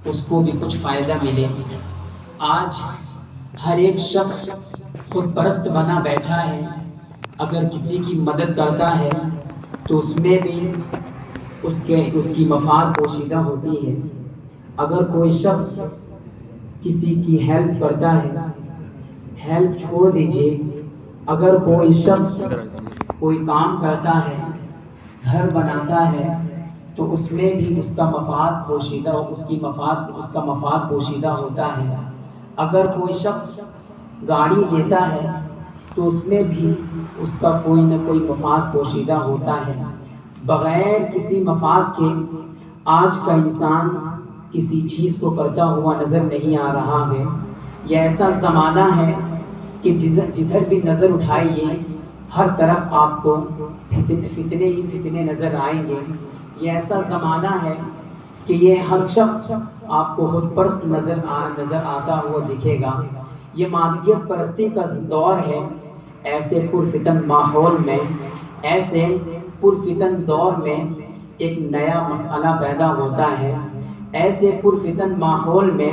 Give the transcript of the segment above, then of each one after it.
اس کو بھی کچھ فائدہ ملے۔ آج ہر ایک شخص خود پرست بنا بیٹھا ہے، اگر کسی کی مدد کرتا ہے تو اس میں بھی اس کی مفاد پوشیدہ ہوتی ہے۔ اگر کوئی شخص کسی کی ہیلپ کرتا ہے، ہیلپ چھوڑ دیجئے، اگر کوئی شخص کوئی کام کرتا ہے، گھر بناتا ہے، تو اس میں بھی اس کا مفاد پوشیدہ ہوتا ہے۔ اگر کوئی شخص گاڑی لیتا ہے تو اس میں بھی اس کا کوئی نہ کوئی مفاد پوشیدہ ہوتا ہے۔ بغیر کسی مفاد کے آج کا انسان کسی چیز کو کرتا ہوا نظر نہیں آ رہا ہے۔ یہ ایسا زمانہ ہے کہ جدھر بھی نظر اٹھائیے ہر طرف آپ کو فتنے ہی فتنے نظر آئیں گے۔ یہ ایسا زمانہ ہے کہ یہ ہر شخص آپ کو خود پرست نظر آتا ہوا دکھے گا۔ یہ مادیت پرستی کا دور ہے۔ ایسے پرفتن ماحول میں، ایسے پرفتن دور میں ایک نیا مسئلہ پیدا ہوتا ہے۔ ایسے پرفتن ماحول میں،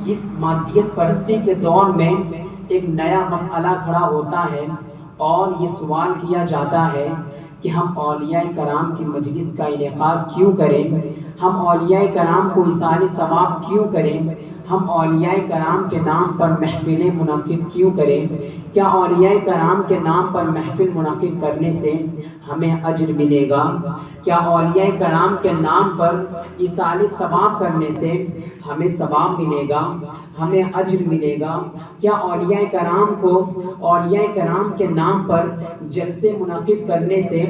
اس مادیت پرستی کے دور میں ایک نیا مسئلہ کھڑا ہوتا ہے، اور یہ سوال کیا جاتا ہے کہ ہم اولیاء کرام کی مجلس کا انعقاد کیوں کریں؟ ہم اولیاء کرام کو ایصال ثواب کیوں کریں؟ ہم اولیاء کرام کے نام پر محفلیں منعقد کیوں کریں؟ کیا اولیاء کرام کے نام پر محفل منعقد کرنے سے ہمیں اجر ملے گا؟ کیا اولیاء کرام کے نام پر ایصال ثواب کرنے سے ہمیں ثواب ملے گا، ہمیں اجر ملے گا؟ کیا اولیاء کرام کے نام پر جلسے منعقد کرنے سے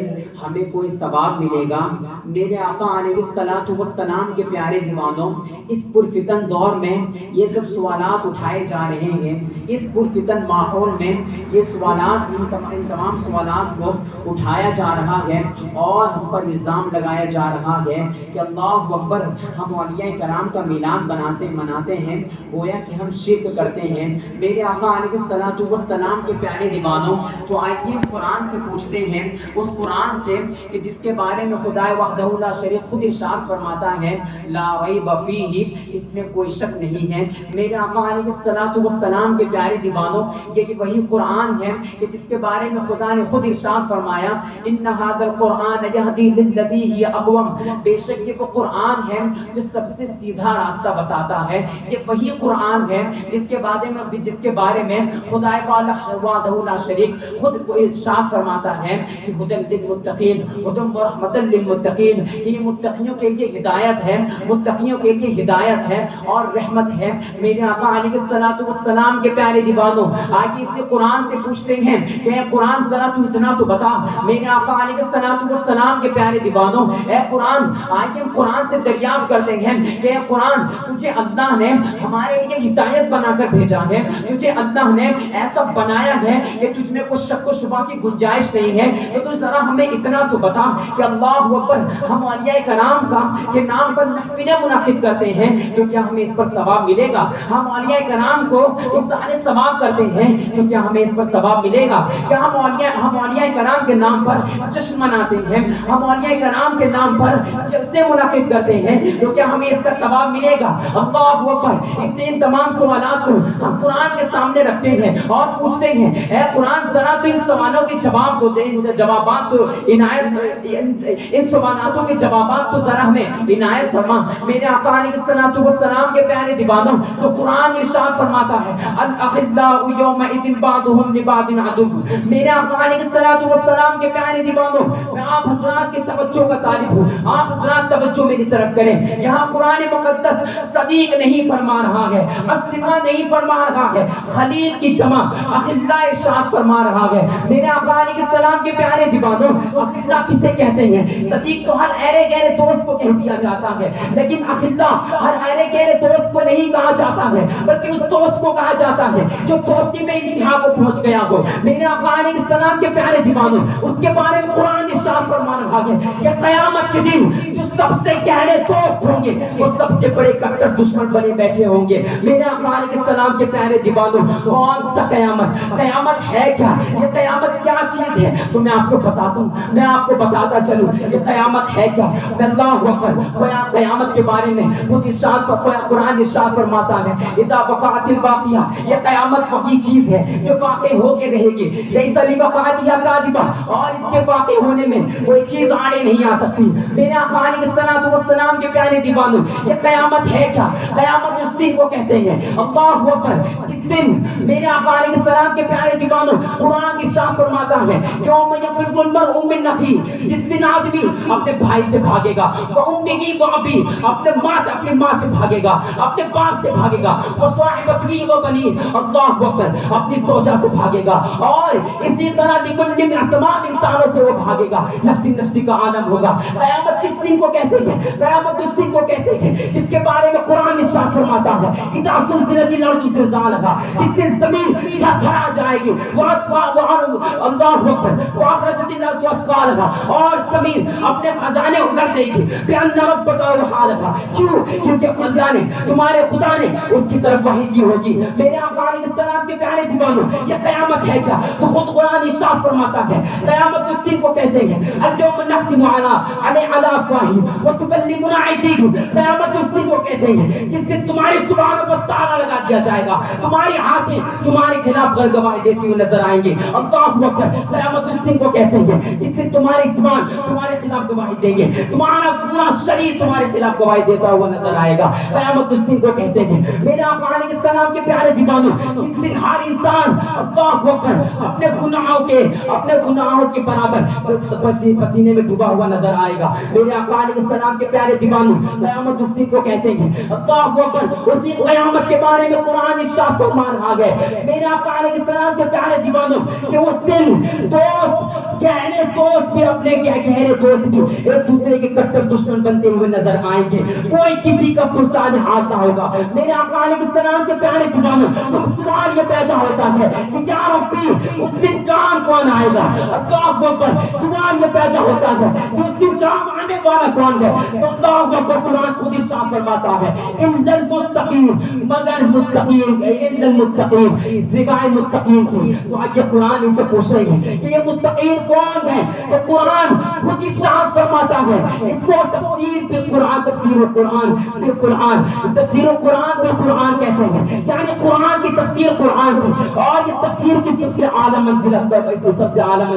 ہمیں کوئی ثواب ملے گا؟ میرے آقا علیہ الصلوۃ والسلام کے پیارے دیوانوں، اس پرفتن دور میں یہ سب سوالات اٹھائے جا رہے ہیں۔ اس پرفتن ماحول میں یہ سوالات، ان تمام سوالات کو اٹھایا جا رہا ہے، اور ہم پر الزام لگایا جا رہا ہے کہ اللہ اکبر، ہم اولیاء کرام کا میلاد مناتے ہیں، گویا کہ ہم شرک کرتے ہیں۔ میرے آقا علیہ الصلوۃ والسلام کے پیارے دیوانوں، تو آئیے ہم قرآن سے پوچھتے ہیں، اس قرآن سے کہ جس کے بارے میں خدا وحدہ لا شریک خود ارشاد فرماتا ہے لا ریب فیہ، اس میں کوئی شک نہیں ہے۔ میرے آقا علیہ الصلوۃ والسلام کے پیارے دیوانوں، یہ وہی قرآن ہے کہ جس کے بارے میں خدا نے خود ارشاد فرمایا ان ھذا القرآن یہدی للذی ہی اقوم، بے شک یہ وہ قرآن ہے جو سب سے سیدھا راستہ بتاتا ہے۔ یہ وہی قرآن ہے جس کے بارے میں خدا وحدہ لا شریک خود کو ارشاد فرماتا ہے کہ ھدی للمتقین، ھدی ورحمۃ للمتقین، کہ یہ متقیوں کے لیے ہدایت ہے، متقیوں کے لیے ہدایت ہے اور رحمت ہے۔ میرے آقا علیہ الصلوۃ والسلام کے پیارے دیوانوں، آج اس قرآن سے پوچھتے ہیں کہ اے قرآن ذرا تو اتنا تو بتا۔ میرے آقا علیہ الصلوۃ والسلام کے پیارے دیوانوں، اے قرآن، آج ہم قرآن سے دریافت کرتے ہیں کہ اے قرآن، تجھے اللہ نے ہمارے لیے ہدایت بنا کر بھیجا ہے، تجھے اللہ نے ایسا بنایا ہے کہ تجھ میں کوئی شک و شبہ کی گنجائش نہیں ہے۔ تو ذرا ہمیں اتنا تو بتا کہ اللہ اکبر، ہم اولیاء کرام کے نام پر محفلیں منعقد کرتے ہیں تو کیا ہمیں اس پر ثواب ملے گا؟ ہم اولیاء کرام کو ایصال ثواب کرتے ہیں تو کیا ہمیں اس پر ثواب ملے گا؟ کیا ہم اولیاء کرام کے نام پر جشن مناتے ہیں، ہم اولیاء کرام کے نام پر جلسے منعقد کرتے ہیں تو کیا ہمیں اس کا ثواب ملے گا؟ اللہ اکبر، ان تمام سوالات کو ہم قرآن کے سامنے رکھتے ہیں اور پوچھتے ہیں اے قرآن ذرا تو ان سوالوں کے جواب تو دے، ان سوالاتوں کے جوابات تو ذرا ہمیں عنایت فرما۔ میرے آقا علیہ الصلوۃ والسلام کے پیارے دیوانوں، تو قرآن ارشاد فرماتا ہے الاخلاء یومئذ بعضهم لبعض عدو۔ میرے آقا علیہ الصلوۃ والسلام کے پیارے دیوانوں، میں آپ حضرات کی توجہ کا طالب ہوں، آپ حضرات توجہ میری طرف کریں۔ یہاں قرآن مقدس صدیق نہیں فرما رہا ہے، اصطفا نہیں فرما رہا ہے، خلیل کی جمع اخلاء ارشاد فرما رہا ہے۔ میرے آقا علیہ السلام کے پیارے دیوانوں، اخلاء کسے کہتے ہیں؟ صدیق تو ہر ایرے گہرے دوست کو کہہ دیا جاتا ہے، لیکن اخلاء ہر ایرے گہرے دوست کو نہیں کہا جاتا ہے بلکہ اس دوست کو کہا جاتا ہے جو دوستی میں انتہا کو پہنچ گیا ہو۔ میرے آقا علیہ السلام کے پیارے دیوانوں، اس کے بارے میں قرآن ارشاد فرما رہا ہے کہ قیامت کے دن جو سب سے گہرے دوست ہوں گے وہ سب سے بڑے کٹر دشمن بنے بیٹھے ہوں گے۔ میرے آقا علیہ السلام کے پیارے دیوانوں، کون سا قیامت؟ قیامت ہے کیا؟ یہ قیامت کیا چیز ہے؟ تو میں آپ کو بتاتا ہوں، میں آپ کو بتاتا چلوں یہ قیامت ہے کیا۔ اللہ اکبر، قیامت کے بارے میں خود قرآن ارشاد فرماتا ہے اذا وقعت الواقعہ، یہ قیامت وہی چیز ہے جو واقع ہو کے رہے گی۔ لیس لوقعتها کاذبہ، اور اس کے واقع ہونے میں کوئی چیز آڑے نہیں آ سکتی۔ میرے آقا علیہ السلام کے پیارے دیوانوں، یہ قیامت ہے کیا؟ قیامت اس دن کو کہتے ہیں اللہ اکبر جس دن میرے آقا علیہ السلام کے پیارے دیوانوں قرآن ارشاد فرماتا ہے یوم یفر المرء من اخیہ، جس دن آدمی اپنے بھائی سے بھاگے گا، وامہ وابی، اپنے ماں سے بھاگے گا، اپنے باپ سے بھاگے گا، وصاحبتہ وبنیہ، اللہ اکبر اپنی زوجہ سے بھاگے گا، اور اسی طرح لکل تمام انسانوں سے وہ بھاگے گا، نفسی نفسی کا عالم ہوگا۔ قیامت کس دن کو کہتے ہیں؟ قیامت اس دن کو کہتے ہیں جس کے بارے میں قرآن ارشاد فرماتا ہے اذا زلزلت الارض زلزالها، جس دن زمین تھرا جائے گی، اللہ اکبر واخرجت الارض اثقالها، اور زمین اپنے خزانے اکھڑ دے گی، بان ربک اوحالها، کیوں؟ کیونکہ اللہ نے، تمہارے خدا نے اس کی طرف وحی کی ہوگی۔ میرے آقا علیہ السلام کے پیارے دیوانوں، یہ قیامت ہے کیا؟ تو خود قرآن ارشاد فرماتا ہے قیامت اس دن کو کہتے ہیں اليوم نختم علی افواہہم وتکلمنا ایدیہم، قیامت اس دن کو کہتے ہیں جس دن تمہاری زبانوں پر تالا لگا دیا جائے گا، تمہاری ہاتھیں تمہارے خلاف گواہی دیتی ہوئی نظر آئیں گی۔ اللہ اکبر، قیامت اس دن کو کہتے ہیں جس دن تمہاری زبان تمہارے خلاف گواہی دے گی، تمہارا پورا شریر تمہارے خلاف گواہی دیتا ہوا نظر آئے گا۔ قیامت اس دن کو کہتے ہیں میرے آقا علیہ السلام کے پیارے دیوانوں، جس دن ہر انسان اللہ اکبر اپنے گناہوں کے برابر پسینے میں ڈوبا ہوا نظر آئے گا۔ میرے آقا علیہ السلام کے پیارے دیوانوں، قیامت اس دن کو کہتے ہیں اللہ اکبر، اسی قیامت کے بارے میں قرآن ارشاد فرما رہا ہے میرے آقا علیہ السلام کے پیارے دیوانوں کہ اس دن دوست، گہرے دوست بھی اپنے گہرے دوست بھی ایک دوسرے کے کٹر دشمن بنتے ہوئے نظر آئیں گے، کوئی کسی کا پرسان ہاتھ نہ ہوگا۔ میرے آقا علیہ السلام کے پیارے دیوانوں، تو سوال یہ پیدا ہوتا ہے کہ یا ربی اس دن کام کون آئے گا؟ اللہ اکبر، سوال یہ پیدا ہوتا ہے کہ اس دن کام آنے والا کون ہے؟ تو اللہ اکبر قرآن خود ارشاد فرماتا ہے الا المتقین، مگر متقین، الا المتقین، سوائے متقین کی۔ تو آج یہ قرآن اس سے پوچھ رہے ہیں کہ یہ متقین کون ہیں؟ تو قرآن خود ارشاد فرماتا ہے اس کو تفسیر بالقرآن، تفسیر القرآن بالقرآن، تفسیر القرآن بالقرآن کہتے ہیں، یعنی قرآن کی تفسیر قرآن سے، اور یہ تفسیر کی سب سے اعلیٰ منزلت پر، سب سے اعلیٰ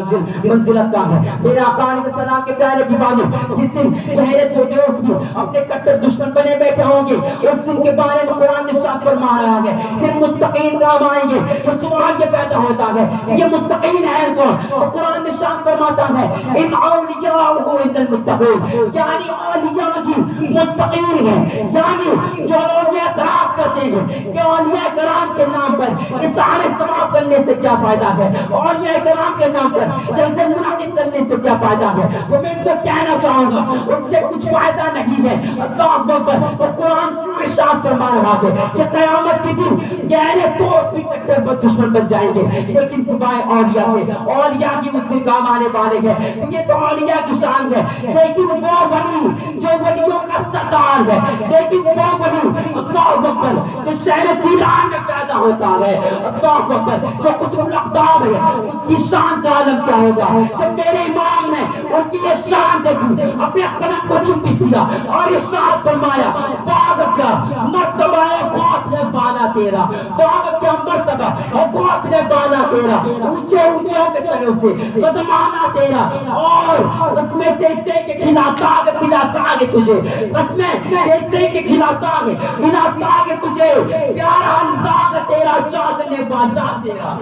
منزلت کا ہے۔ میرے آقا علیہ السلام کے پیارے دیوانوں، جس دن گہرے دوست بھی اپنے کٹر دشمن بنے بیٹھے ہوں گے، اس دن کے بارے میں قرآن ارشاد فرما رہا ہے صرف متقین کام آئیں گے۔ تو سوال یہ پیدا ہوتا ہے کہ یہ متقین ہیں کون؟ تو قرآن ارشاد فرماتا ہے ان اولیاء الا المتقون، یعنی اولیاء کی متقین ہیں، یعنی جو لوگ اعتراض کرتے ہیں کہ اولیاء کرام کے نام پر اظہار ثواب کرنے سے کیا فائدہ ہے، اولیاء کرام کے نام پر جلسے منعقد کرنے سے کیا فائدہ ہے، تو میں ان کو کہنا چاہوں گا ان سے کچھ فائدہ نہیں ہے۔ اللہ اکبر، تو قرآن کیوں ارشاد فرما رہا ہے کہ قیامت کے دن گہرے دوست بھی کٹر دشمن بن جائیں گے، لیکن سوائے اولیاء کے، اولیاء کی اس دن کام آنے والے ہیں۔ تو یہ تو اولیاء کی شان ہے، لیکن وہ ولی جو ولیوں کا سردار ہے، لیکن وہ ولی اللہ اکبر جو شہر جیلان میں پیدا ہوتا ہے، اللہ اکبر جو قطب الاقطاب ہے، اس کی شان کا عالم کیا ہوگا؟ جب میرے امام نے ان کی یہ شان دیکھی، اپنے قلم کو چوم دیا اور ارشاد فرمایا واہ کیا مرتبہ ہے غوث بالا تیرا، واہ کیا مرتبہ ہے غوث بالا تیرا، اونچے اونچے ہو کے سنے اسے قدمانہ تیرا، اور قسمیں دیکھتے کہ کھلاتا آگے پلاتا آگے تجھے، قسمیں دیکھتے کہ کھلاتا آگے پلاتا آگے تجھے، پیارا انداز تیرا چاہنے والا تیرا۔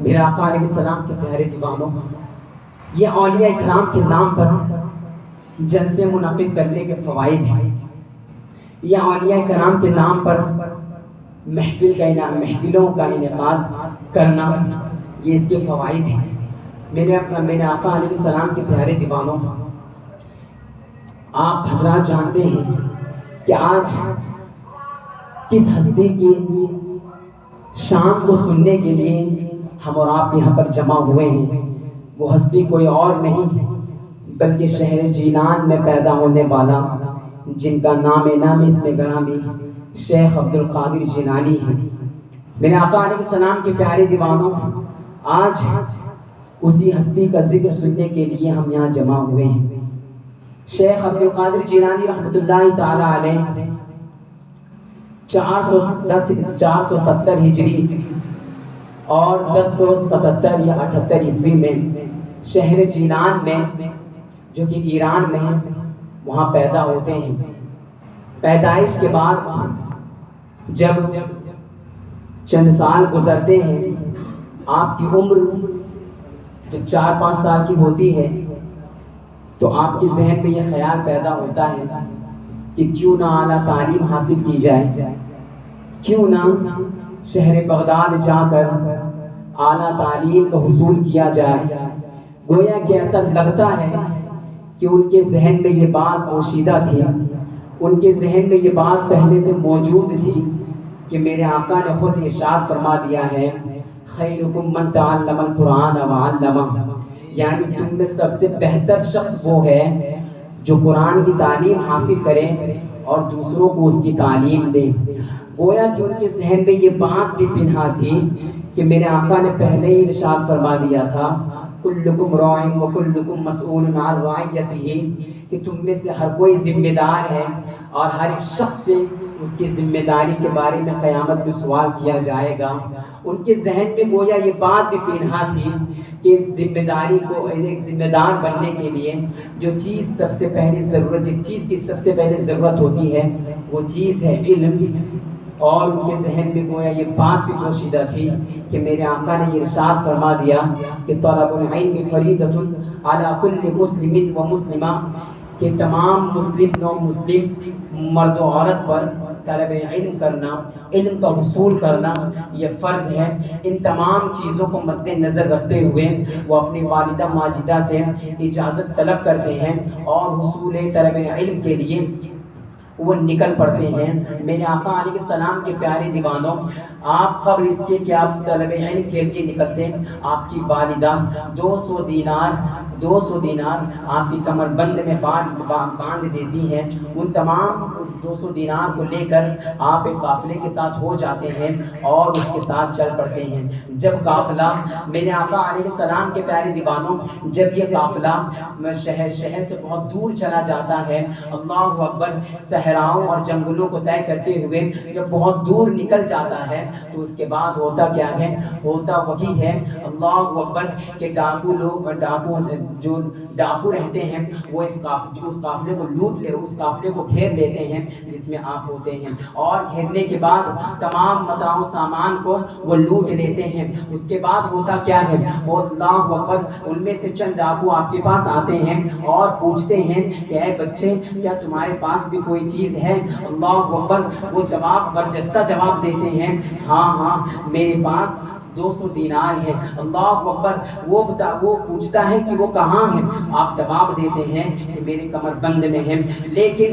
میرے آقا علیہ السلام کے پیارے دیوانوں، یہ اولیاء اکرام کے نام پر جلسے منعقد کرنے کے فوائد ہیں، یہ اولیاء اکرام کے نام پر محفلوں کا انعقاد کرنا، یہ اس کے فوائد ہیں۔ میرے آقا علیہ السلام کے پیارے دیوانوں، آپ حضرات جانتے ہیں کہ آج کس ہستی کی شان کو سننے کے لیے ہم اور آپ یہاں پر جمع ہوئے ہیں؟ وہ ہستی کوئی اور نہیں بلکہ شہر جیلان میں پیدا ہونے والا، جن کا نام اسم گرامی شیخ عبد القادر جیلانی ہے۔ میرے آقا علیہ السلام کے پیارے دیوانوں، آج اسی ہستی کا ذکر سننے کے لیے ہم یہاں جمع ہوئے ہیں۔ شیخ عبد القادر جیلانی رحمۃ اللہ تعالی علیہ 470 ہجری اور 1077 یا 78 عیسوی میں شہر جیلان میں، جو کہ ایران میں ہے، وہاں پیدا ہوتے ہیں۔ پیدائش کے بعد جب چند سال گزرتے ہیں، آپ کی عمر جب 4-5 سال کی ہوتی ہے تو آپ کے ذہن میں یہ خیال پیدا ہوتا ہے کہ کیوں نہ اعلیٰ تعلیم حاصل کی جائے، کیوں نہ شہر بغداد جا کر اعلیٰ تعلیم کا حصول کیا جائے۔ گویا کہ ایسا لگتا ہے کہ ان کے ذہن میں یہ بات پوشیدہ تھی، ان کے ذہن میں یہ بات پہلے سے موجود تھی کہ میرے آقا نے خود ارشاد فرما دیا ہے، خیرکم من تعلم القرآن وعلمہ، یعنی تم میں سب سے بہتر شخص وہ ہے جو قرآن کی تعلیم حاصل کرے اور دوسروں کو اس کی تعلیم دے۔ گویا کہ ان کے ذہن میں یہ بات بھی پنہا تھی کہ میرے آقا نے پہلے ہی ارشاد فرما دیا تھا، کلکم راع وکلکم مسئول عن رعیتہ، کہ تم میں سے ہر کوئی ذمہ دار ہے اور ہر ایک شخص سے اس کی ذمہ داری کے بارے میں قیامت میں سوال کیا جائے گا۔ ان کے ذہن میں گویا یہ بات بھی پنہا تھی کہ ذمہ داری کو، ایک ذمہ دار بننے کے لیے جو چیز سب سے پہلی ضرورت، جس چیز کی سب سے پہلے ضرورت ہوتی ہے وہ چیز ہے علم۔ اور ان کے ذہن میں گویا یہ بات بھی پوشیدہ تھی کہ میرے آقا نے یہ ارشاد فرما دیا کہ طلب العلم فریضۃ علی کل مسلم و مسلمہ، کہ تمام مسلم و مسلم مرد و عورت پر طلب علم کرنا، علم کا حصول کرنا یہ فرض ہے۔ ان تمام چیزوں کو مد نظر رکھتے ہوئے وہ اپنی والدہ ماجدہ سے اجازت طلب کرتے ہیں اور حصول طلب علم کے لیے وہ نکل پڑتے ہیں۔ میرے آقا علیہ السلام کے پیارے دیوانوں، آپ قبل اس کے کہ آپ طلب علم کے لیے نکلتے، آپ کی والدہ 200 دینار آپ کی کمر بند میں باندھ دیتی ہیں۔ ان تمام 200 دینار کو لے کر آپ ایک قافلے کے ساتھ ہو جاتے ہیں اور اس کے ساتھ چل پڑتے ہیں۔ جب قافلہ، میرے آقا علیہ السلام کے پیارے دیوانوں، جب یہ قافلہ شہر سے بہت دور چلا جاتا ہے، اللہ اکبر، صحراؤں اور جنگلوں کو طے کرتے ہوئے جب بہت دور نکل جاتا ہے تو اس کے بعد ہوتا کیا ہے؟ ہوتا وہی ہے، اللہ اکبر، کہ جو ڈاکو رہتے ہیں وہ اس قافلے کو لوٹ لے، اس قافلے کو گھیر لیتے ہیں جس میں آپ ہوتے ہیں، اور گھیرنے کے بعد تمام متاع و سامان کو وہ لوٹ لیتے ہیں۔ اس کے بعد ہوتا کیا ہے؟ وہ اللہ اکبر، ان میں سے چند ڈاکو آپ کے پاس آتے ہیں اور پوچھتے ہیں کہ اے بچے، کیا تمہارے پاس بھی کوئی چیز ہے؟ اللہ اکبر، وہ جواب برجستہ جواب دیتے ہیں، ہاں میرے پاس 200 دینار ہے۔ اللہ اکبر، وہ پوچھتا ہے کہ وہ کہاں ہے؟ آپ جواب دیتے ہیں کہ میرے کمر بند میں ہے۔ لیکن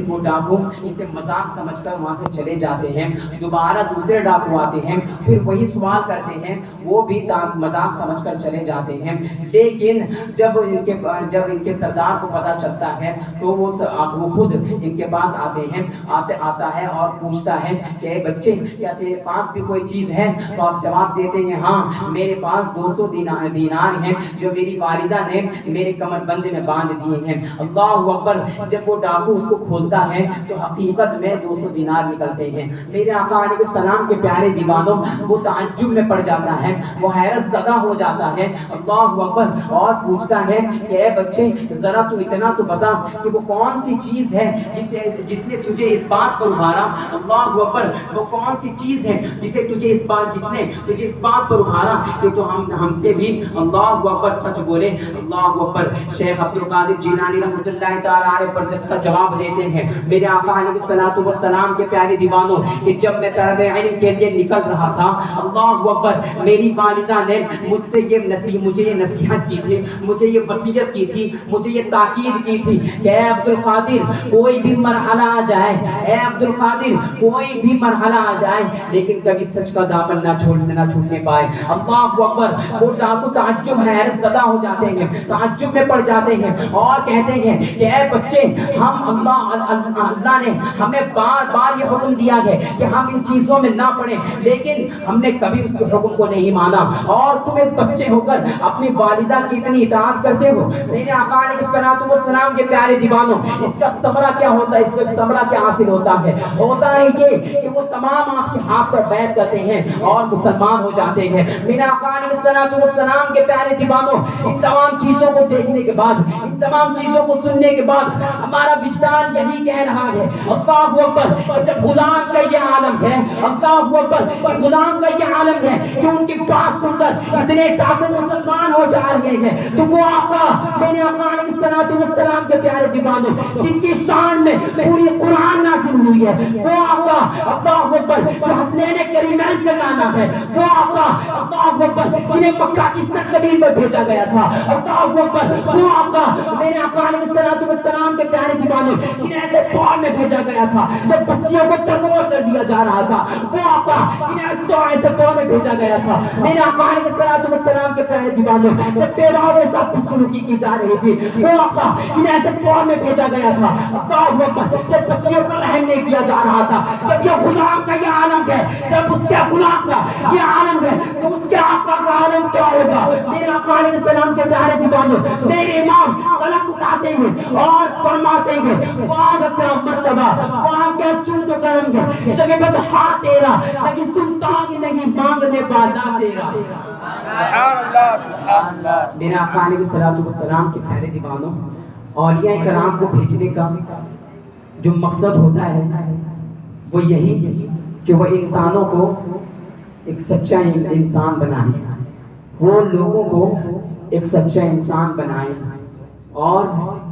وہ ڈاکو اسے مذاق سمجھ کر وہاں سے چلے جاتے ہیں۔ دوبارہ دوسرے ڈاکو آتے ہیں، پھر وہی سوال کرتے ہیں، وہ بھی مذاق سمجھ کر چلے جاتے ہیں۔ لیکن جب ان کے سردار کو پتہ چلتا ہے تو وہ خود ان کے پاس آتا ہے اور پوچھتا ہے کہ اے بچے، کیا تیرے پاس بھی کوئی چیز ہے؟ تو آپ جواب دیتے ہیں، ہاں میرے پاس 200 دینار ہیں جو میری والدہ نے میرے کمر بند میں باندھ دیے ہیں۔ اللہ اکبر، جب وہ ڈاکو اس کو کھولتا ہے تو حقیقت میں 200 دینار نکلتے ہیں۔ میرے آقا علیہ السلام کے پیارے دیوانوں، وہ تعجب میں پڑ جاتا ہے، وہ حیرت زدہ ہو جاتا ہے، اللہ اکبر، اور پوچھتا ہے کہ اے بچے، ذرا تو اتنا تو بتا کہ وہ کون سی چیز ہے جس نے تجھے اس بات پر ابھارا؟ اللہ اکبر، وہ کون سی چیز ہے جسے تجھے اس بات جس نے تجھے اس بات پر ابھارا کہ تو ہم سے بھی اللہ اکبر سچ بولے، اللہ اکبر۔ شیخ عبد القادر جیلانی رحمۃ اللہ تعالی علیہ پر جس کا جواب دیتے ہیں میرے آقا علیہ الصلوۃ والسلام کے پیارے دیوانوں کہ جب میں طلب علم کے لیے نکل رہا تھا، اللہ اکبر، میری والدہ نے مجھ سے مجھے یہ نصیحت کی تھی، مجھے یہ وصیت کی تھی، مجھے یہ تاکید کی تھی کہ اے عبد القادر کوئی بھی مرحلہ آ جائے، اے عبد القادر کوئی بھی مرحلہ آ جائے لیکن کبھی سچ کا دامن نہ چھوڑنے پائے۔ اللہ اکبر، وہ ڈاکو تعجب ہے، حیرت زدہ ہو جاتے ہیں، تعجب میں پڑ جاتے ہیں اور کہتے ہیں کہ اے بچے، ہم اللہ نے ہمیں بار بار یہ حکم دیا ہے کہ ہم ان چیزوں میں نہ پڑیں، لیکن ہم نے کبھی اس کے حکم کو نہیں مانا، اور تم ایک بچے ہو کر اپنی والدہ کی اتنی اطاعت کرتے ہو۔ میرے آقا علیہ الصلوۃ والسلام کے پیارے دیوانوں، اس کا ثمرہ کیا ہوتا ہے؟ اس کا ثمرہ کیا حاصل ہوتا ہے؟ ہوتا ہے یہ کہ وہ تمام آپ کے ہاتھ پر بیعت کرتے ہیں اور مسلمان ہو جاتے ہیں۔ میرے آقا علیہ الصلوۃ والسلام کے پیارے دیوانوں، ان تمام چیزوں کو دیکھنے کے بعد، ان تمام چیزوں کو سننے کے بعد ہمارا وجدان یہی کہہ رہا ہے اللہ اکبر، جب غلام کا یہ عالم ہے، اللہ اکبر، غلام کا یہ عالم ہے کہ ان کی بات سن کر اتنے ڈاکو مسلمان ہو جا رہے ہیں، تو وہ آقا، میرے آقا علیہ الصلوۃ والسلام کے پیارے دیوانوں، جن کی شان میں پوری قرآن نازل ہوئی ہے، وہ آقا اللہ اکبر جو حسنین کریمین کا نانا ہے، وہ آقا اللہ اکبر جنہیں مکہ کی سرزمین پر بھیجا گیا تھا، اللہ اکبر، وہ آقا میرے آقا علیہ الصلوۃ والسلام کے پیارے دیوانوں جنہیں ایسے دور میں بھیجا گیا تھا جب بچیوں کو تربور کر دیا جا رہا تھا، وہ آقا جنہیں ایسے دور میں بھیجا گیا تھا، میرے آقا علیہ الصلوۃ والسلام کے پیارے دیوانوں جب بیواؤں کے ساتھ بدسلوکی کی جا رہی تھی، وہ آقا جنہیں ایسے دور میں بھیجا گیا تھا، اللہ اکبر جب بچیوں پر رحم نہیں کیا جا رہا تھا، جب یہ غلام کا یہ عالم ہے، جب اس کے غلام کا یہ عالم ہے تو اس کے آقا کا عالم کیا ہوگا؟ میرے آقا علیہ السلام کے پیارے دیوانوں، میرے امام قلم اٹھاتے ہیں اور فرماتے ہیں واہ کیا مرتبہ، واہ کیا چوت و کرم ہے، شگبت ہاں تیرا، نہیں سلطان نہیں مانگنے والا تیرا۔ سبحان اللہ، سبحان اللہ۔ میرے آقا علیہ السلام کے پیارے دیوانوں، اولیاء کرام کو بھیجنے کا جو مقصد ہوتا ہے وہ یہی کہ وہ انسانوں کو ایک سچا انسان بنائیں، وہ لوگوں کو ایک سچا انسان بنائیں، اور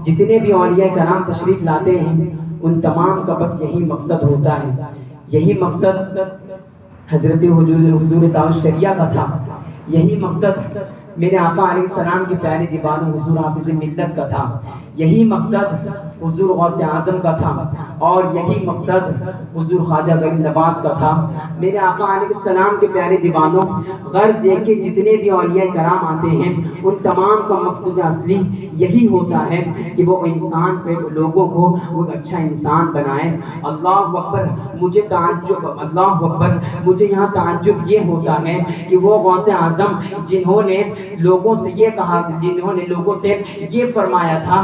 جتنے بھی اولیاء کرام تشریف لاتے ہیں ان تمام کا بس یہی مقصد ہوتا ہے۔ یہی مقصد حضرت حضور تاج شریعہ کا تھا، یہی مقصد میرے آقا علیہ السلام کے پیارے دیوانوں حضور حافظ ملت کا تھا، یہی مقصد حضور غوث اعظم کا تھا، اور یہی مقصد حضور خواجہ غریب نواز کا تھا۔ میرے آقا علیہ السلام کے پیارے دیوانوں، غرض یہ کہ جتنے بھی اولیاء کرام آتے ہیں ان تمام کا مقصد اصلی یہی ہوتا ہے کہ وہ انسان پہ لوگوں کو وہ اچھا انسان بنائیں۔ اللہ اکبر، مجھے تعجب، اللہ اکبر، مجھے یہاں تعجب یہ ہوتا ہے کہ وہ غوث اعظم جنہوں نے لوگوں سے یہ کہا، جنہوں نے لوگوں سے یہ فرمایا تھا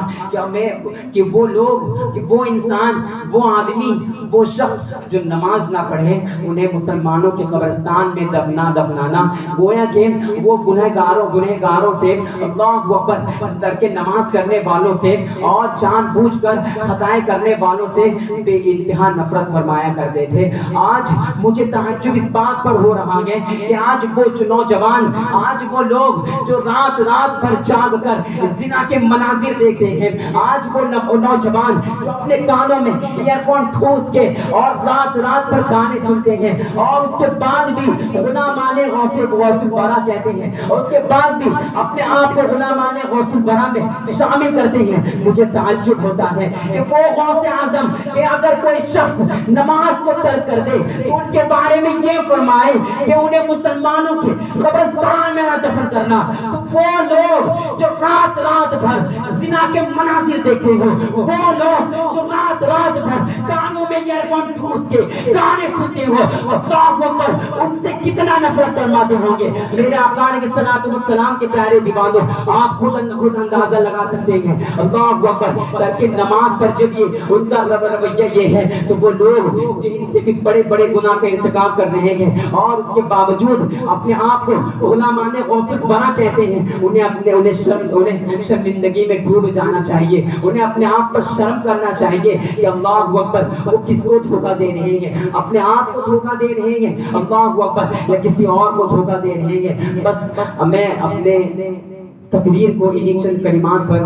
کہ وہ لوگ، کہ وہ انسان، وہ آدمی، وہ شخص جو نماز نہ پڑھے انہیں مسلمانوں کے قبرستان میں دفنانا، گویا کہ وہ گنہگاروں سے، اللہ اکبر، ترک نماز کرنے والوں سے اور جان بوجھ کر خطائیں کرنے والوں سے بے انتہا نفرت فرمایا کرتے تھے۔ آج مجھے تعجب اس بات پر ہو رہا ہے کہ آج وہ نوجوان، آج وہ لوگ جو رات بھر جاگ کر زنا کے مناظر دیکھتے ہیں، آج وہ نوجوان جو اپنے کانوں میں ایئر فون ٹھوس کے اور رات بھر گانے سنتے ہیں اور اس کے بعد بھی غلامان غوث الورا کہتے ہیں، اور اس کے بعد بھی اپنے آپ کو غلامان غوث الورا میں شامل کرتے ہیں، مجھے تعجب ہوتا ہے کہ وہ غوث اعظم کہ اگر کوئی شخص نماز کو ترک کر دے تو ان کے بارے میں یہ فرمائے کہ انہیں مسلمانوں کے قبرستان میں نہ دفن کرنا، تو وہ لوگ جو رات بھر زنا کے مناظر دیکھتے ہو، وہ لوگ جو رات بھر کانوں میں ایئر فون ٹھوس کے گانے سنتے ہو، اللہ اکبر، ان سے کتنا نفرت فرماتے ہوں گے۔ میرے آقا علیہ السلام کے پیارے دیوانوں، آپ خود اندازہ لگا سکتے ہیں، اللہ اکبر، ترک نماز پر جب یہ ان کا رویہ یہ ہے تو وہ لوگ جن سے بھی بڑے گناہ کا ارتکاب کر رہے ہیں اور اس کے باوجود اپنے آپ کو غلامان غوث الورا کہتے ہیں، انہیں شرمندگی میں ڈوب جانا چاہیے, انہیں اپنے آپ پر شرم کرنا چاہیے کہ اللہ اکبر وہ کس کو دھوکہ دے رہے ہیں, اپنے آپ کو دھوکہ دے رہے ہیں اللہ اکبر, یا کسی اور کو دھوکہ دے رہے ہیں. بس میں اپنے تقریر کو انہی چند کلمات پر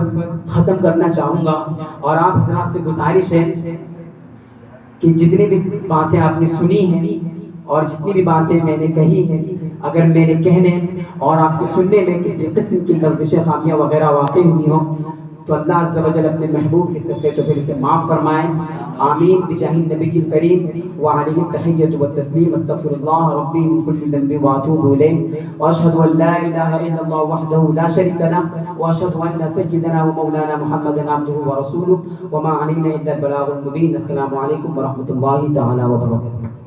ختم کرنا چاہوں گا, اور آپ حضرات سے گزارش ہے کہ جتنی بھی باتیں آپ نے سنی ہیں اور جتنی بھی باتیں میں نے کہی ہیں, اگر میرے کہنے اور آپ کے سننے میں کسی قسم کی لغزشیں خامیاں وغیرہ واقع ہوئی ہوں تو اللہ عز و جل اپنے محبوب کے صدقے تو پھر اسے معاف فرمائے. آمین بجاہ النبی الکریم وعلیہ التحیۃ والتسلیم. استغفر اللہ ربی من کل ذنب واتوب الیہ, واشهد ان لا الہ الا اللہ وحدہ لا شریک له, واشهد ان سیدنا ومولانا محمدا عبدہ ورسولہ, وما علینا الا البلاغ المبین. السلام علیکم ورحمۃ اللہ تعالی وبرکاتہ.